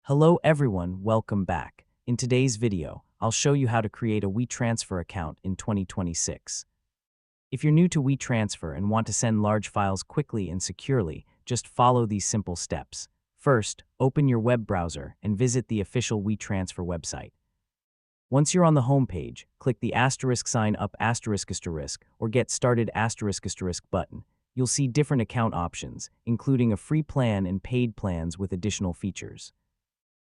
Hello everyone, welcome back. In today's video, I'll show you how to create a WeTransfer account in 2026. If you're new to WeTransfer and want to send large files quickly and securely, just follow these simple steps. First, open your web browser and visit the official WeTransfer website. Once you're on the home page, click the asterisk sign up asterisk or get started asterisk button. You'll see different account options, including a free plan and paid plans with additional features.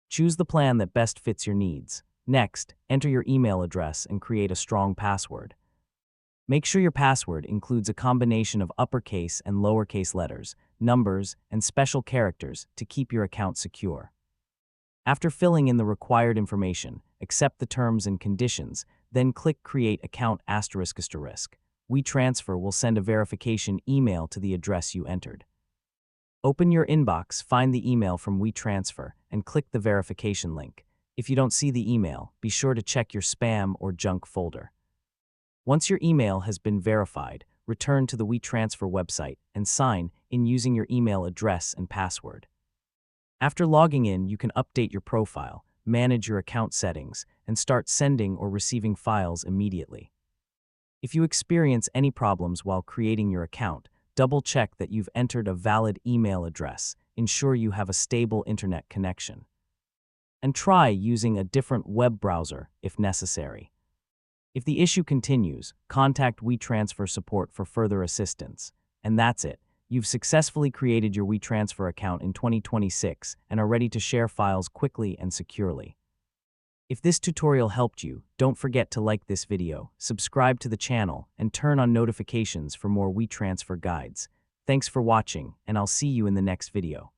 Choose the plan that best fits your needs. Next, enter your email address and create a strong password. Make sure your password includes a combination of uppercase and lowercase letters, numbers, and special characters to keep your account secure. After filling in the required information, accept the terms and conditions, then click Create Account asterisk. WeTransfer will send a verification email to the address you entered. Open your inbox, find the email from WeTransfer, and click the verification link. If you don't see the email, be sure to check your spam or junk folder. Once your email has been verified, return to the WeTransfer website and sign in using your email address and password. After logging in, you can update your profile, manage your account settings, and start sending or receiving files immediately. If you experience any problems while creating your account, double-check that you've entered a valid email address, ensure you have a stable internet connection, and try using a different web browser if necessary. If the issue continues, contact WeTransfer support for further assistance. And that's it. You've successfully created your WeTransfer account in 2026 and are ready to share files quickly and securely. If this tutorial helped you, don't forget to like this video, subscribe to the channel, and turn on notifications for more WeTransfer guides. Thanks for watching, and I'll see you in the next video.